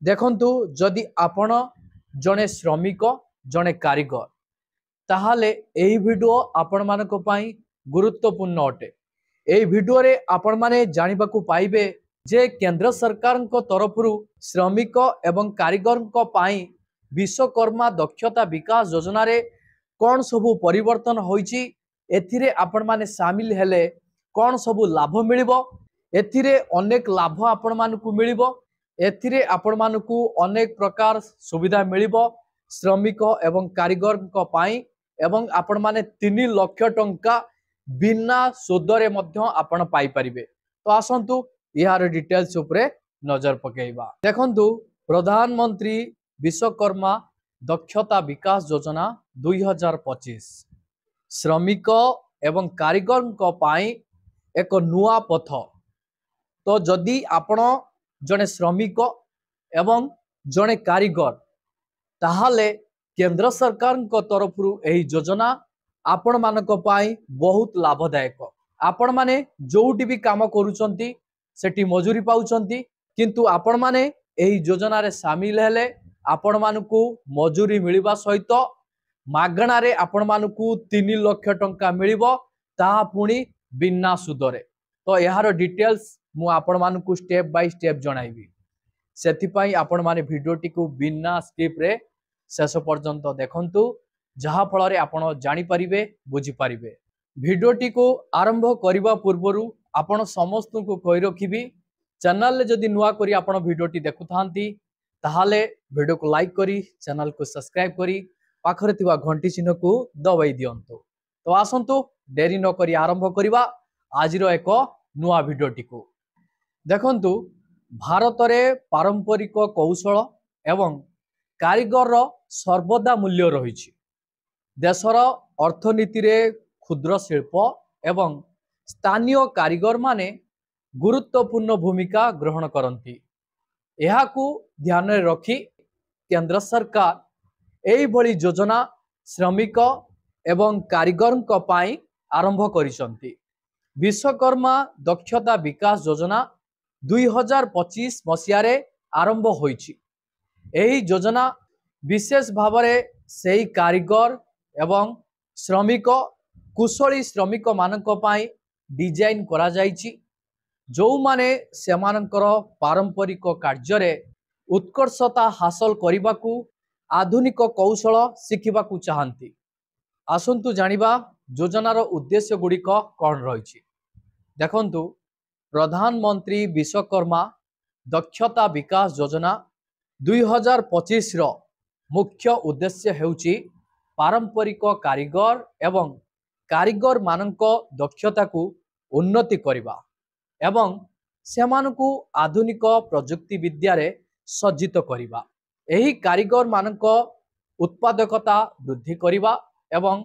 देखंतु जदि आपण जड़े श्रमिक जड़े कारीगर ताहाले एही वीडियो आपण मानक पई गुरुत्वपूर्ण अटे। एही वीडियो रे आपण माने जानिबाकू पाइबे जे केंद्र सरकार को तरफरु श्रमिक एवं कारीगर को पई विश्वकर्मा दक्षता विकास योजना रे कौन सबु परिवर्तन होईची, एथिरे आपण माने शामिल हेले कौन सबु लाभ मिलिबो। एथिरे अनेक लाभ आपण मानकू मिलिबो। एथिरे आपण मानकू अनेक प्रकार सुविधा मिलिबो श्रमिक एवं कारीगर को पई एवं आपण माने 3 लाख टंका बिना सुदरे मध्य आपण पाई परिबे। तो आसंतु यार डिटेल्स उपरे नजर पकेइबा। देखंतु प्रधानमंत्री विश्वकर्मा दक्षता विकास योजना 2025 श्रमिक एवं कारीगर को पाई एक नुआ पथ। तो जदि आपण जड़े श्रमिक एवं जड़े कारीगर ताहाले केंद्र सरकार को तरफरु एही योजना आपण मानक पाई बहुत लाभदायक। आपण माने जोउटी भी काम करूचंती सेठी मजूरी पाउचंती, किंतु आपण माने एही योजना रे शामिल हेले आपण मानकू मजूरी मिलिबा सहित मागणा रे आपण मानकू 3 लाख टंका मिलिबो, ताहा पुणी बिना सुदरे। तो यार डिटेल्स मु आपण मानकू स्टेप बाय स्टेप जणाइबी। सेथि पई आपण माने वीडियोटी को बिना स्किप रे शेष पर्यंत देखंतु, जहा फल रे आपण जानि परिबे बुझी परिबे। वीडियोटी को आरंभ करिबा पूर्वरु आपण समस्त को कहि रखिबी, चैनल ले जदि नुआ करी आपण वीडियोटी देखुथांती ताहाले वीडियो को लाइक करी चैनल को सब्सक्राइब करी पाखरे थिबा घंटी चिन्ह को दबाई दियंतु। तो आसंतु देरी न करी आरंभ करिबा आजिरो एक नुआ वीडियोटी को। देखंतु भारत रे पारंपरिक कौशल एवं कारीगर सर्वदा मूल्य रही। देशर अर्थनीति रे क्षुद्र शिल्प एवं स्थानीय कारीगर माने गुरुत्वपूर्ण भूमिका ग्रहण करती। एहाकू ध्यान रे रखी केंद्र सरकार एही भली योजना श्रमिक एवं कारीगर को पाई आरंभ करिसंती। विश्वकर्मा दक्षता विकास योजना 2025 मसीह रे आरंभ होईची। एही योजना विशेष भाव रे सेही कारीगर एवं श्रमिक कुशली श्रमिक मानक पाई डिजाइन करा जाईची, जो माने सेमानकर पारंपरिक कार्य रे उत्कर्षता हासिल करिबाकू आधुनिक कौशल शिखिबाकू चाहंती। आसंतु जानिबा योजनार उद्देश्य गुड़िक कौन रही। देखंतु प्रधानमंत्री विश्वकर्मा दक्षता विकास योजना 2025 रो मुख्य उद्देश्य हेउची पारंपरिक कारीगर एवं कारीगर मानक दक्षता को उन्नति करिबा एवं सेमानकू आधुनिक प्रजुक्ति विद्या रे सज्जित करिबा। एही कारीगर मानक उत्पादकता वृद्धि करिबा एवं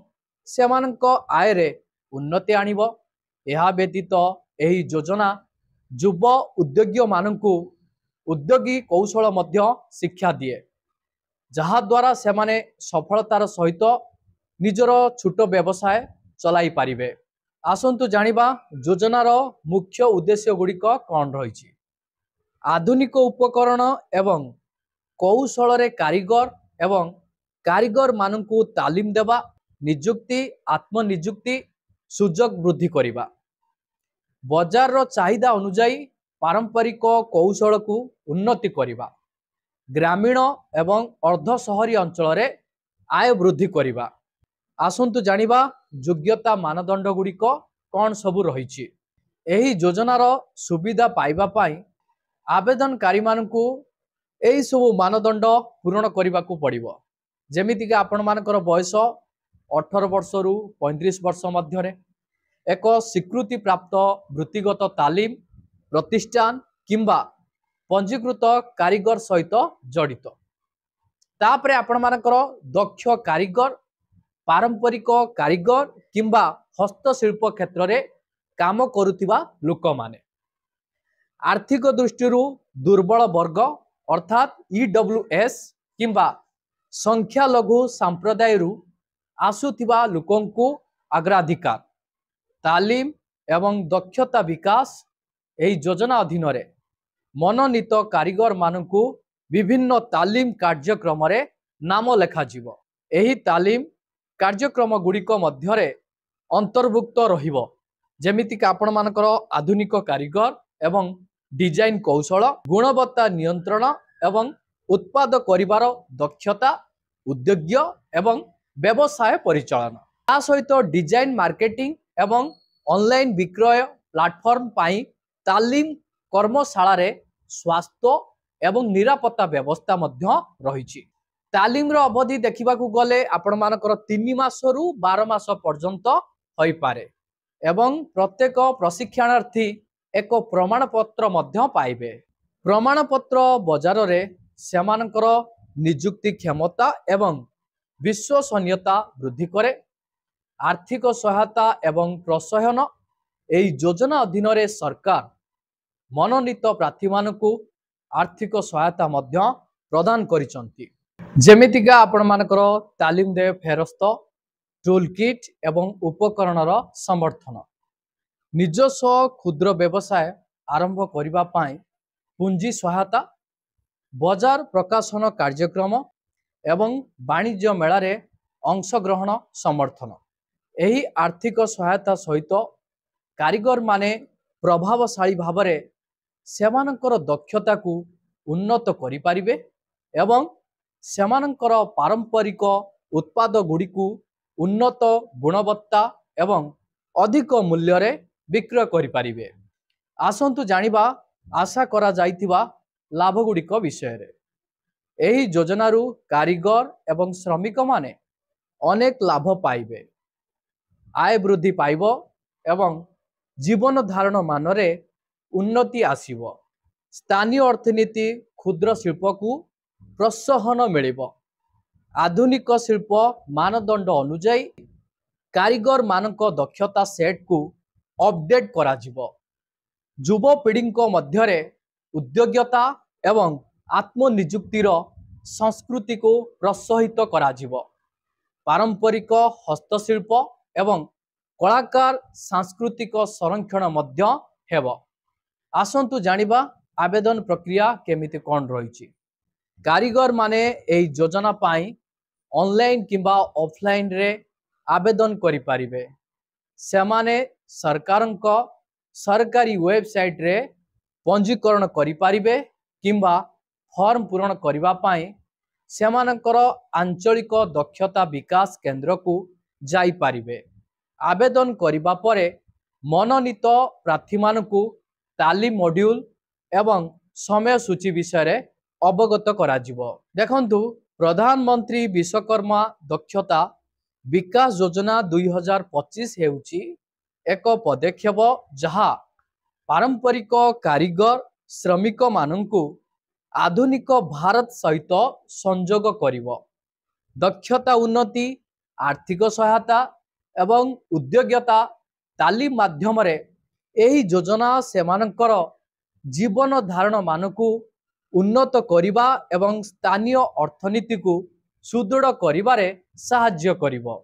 सेमानक आय रे उन्नति आनिबो। एहा व्यतीत एही योजना युव उद्योगी मानकू उद्योगी कौशल मध्य शिक्षा दिए, जहा द्वारा सेमाने सफलतार सहित निजर छोट व्यवसाय चलाई पारिबे। आसंतु जानिबा योजनार मुख्य उद्देश्य गुड़िक कौन रही। आधुनिक उपकरण एवं कौशल रे कारीगर एवं कारीगर मानकू तालीम देवा, निजुक्ति आत्मनिजुक्ति सुजोग वृद्धि करिबा, बाजार रो चाहिदा अनुसार पारंपरिक कौशल को उन्नति करिबा, ग्रामीण एवं अर्ध शहरी अंचल रे आय वृद्धि करिबा। आसंतु जानिबा योग्यता मानदंड गुड़िक कौन सबु रही। एही योजनार सुविधा पाइबा पाई आवेदनकारी मानकू एही सबु मानदंड पूरण करिबाकू पड़िबो। जेमिति कि आपण मानकर बयस 18 वर्ष रु 35 वर्ष मध्य रे, एक स्वीकृति प्राप्त वृत्तिगत तालीम प्रतिष्ठान किंबा पंजीकृत कारीगर सहित जड़ित। तापरे आपण मानकर दक्ष कारीगर, पारंपरिक कारीगर किंबा हस्तशिल्प क्षेत्र रे काम करुथिबा लोक माने, आर्थिक दृष्टि दुर्बल वर्ग अर्थात EWS किंबा संख्या लघु संप्रदाय आसुथिबा लोकंकु अग्राधिकार तालीम एवं दक्षता विकास एही योजना अधीन रे मनोनीत कारीगर मानकू विभिन्न तालीम कार्यक्रम रे नाम लेखा जीवो। एही तालीम कार्यक्रम गुड़िक मध्यरे अंतर्भुक्त रहिबो जेमिति कि आपण मानकर आधुनिक कारीगर एवं डिजाइन कौशल, गुणवत्ता नियंत्रण एवं उत्पाद करिवार दक्षता, उद्योग्य एवं व्यवसाय परिचालन ता सहित डिजाइन मार्केटिंग एवं ऑनलाइन विक्रय प्लेटफॉर्म पाई तालीम कर्मशाला रे स्वास्थ्य एवं निरापत्ता व्यवस्था मध्य रहिछि। तालीम रो अवधि देखिबा को गले आपण मानकर 3 मास रु 12 मास पर्यंत होई पारे एवं प्रत्येक प्रशिक्षणार्थी एक प्रमाण पत्र मध्य पाइबे। प्रमाण पत्र बाजार रे सेमानकर नियुक्ति क्षमता एवं विश्वसनीयता वृद्धि करे। आर्थिक सहायता एवं प्रोत्साहन एई योजना अधीन रे सरकार मनोनीत प्रार्थी मानकु आर्थिक सहायता मध्य प्रदान करिसंती। जेमितिका आपण मानकर तालीम दे फेरस्त, टूल किट एवं उपकरणर समर्थन, निजस्व क्षुद्र व्यवसाय आरंभ करिबा पाई पूंजी सहायता, बाजार प्रकाशन कार्यक्रम एवं वाणिज्य मेला रे अंशग्रहण समर्थन। एही आर्थिक सहायता सहित कारीगर माने प्रभावशाली भावरे सेमानकर दक्षता को उन्नत करि पारिबे एवं सेमानकर पारंपरिक उत्पाद गुडी को उन्नत गुणवत्ता एवं अधिक मूल्य रे विक्रय करि पारिबे। आसंतु जानिबा आशा करा जाइतिबा लाभ गुडिक विषय रे। एही योजनारू कारीगर एवं श्रमिक माने अनेक लाभ पाइबे, आय वृद्धि पाइबो एवं जीवन धारण मानरे उन्नति आसीबो। स्थानीय अर्थनीति क्षुद्र शिल्प को प्रोत्साहन मिलिबो। आधुनिक शिल्प मानदंड अनुଯାयी कारीगर मानक दक्षता सेट को अपडेट करा जिवो। युवा पीढ़ी मध्यरे उद्योग्यता एवं आत्मनियुक्तिर संस्कृति को प्रोत्साहित करा जिवो। पारंपरिक हस्तशिल्प एवं कलाकार सांस्कृतिक संरक्षण मध्य हेबो। आसंतु जानिबा आवेदन प्रक्रिया केमिति कोन रहिछि। कारीगर माने एई योजना पाई ऑनलाइन किंबा ऑफलाइन रे आवेदन करि पारिबे। सेमाने सरकारक सरकारी वेबसाइट रे पंजीकरण करि पारिबे किंबा फॉर्म पूरण करिबा पाई सेमानकर आंचलिक दक्षता विकास केंद्र को जाई पारिबे। आवेदन करिबा परे मनोनीत प्रार्थी मानकु तालीम मॉड्यूल एवं समय सूची विषय रे अवगत करा जिवो। देखंतु प्रधानमंत्री विश्वकर्मा दक्षता विकास योजना 2025 हेउची एक पदक्षेप जहा पारंपरिक कारीगर श्रमिक मानंकु आधुनिक भारत सहित संयोग करिवो। दक्षता उन्नति, आर्थिक सहायता एवं उद्योग्यता तालीम माध्यम रे एही योजना सेमानकर जीवन धारण मानकु उन्नत करिबा एवं स्थानीय अर्थनीति को सुदृढ़ करिबारे साहाय्य करिवो।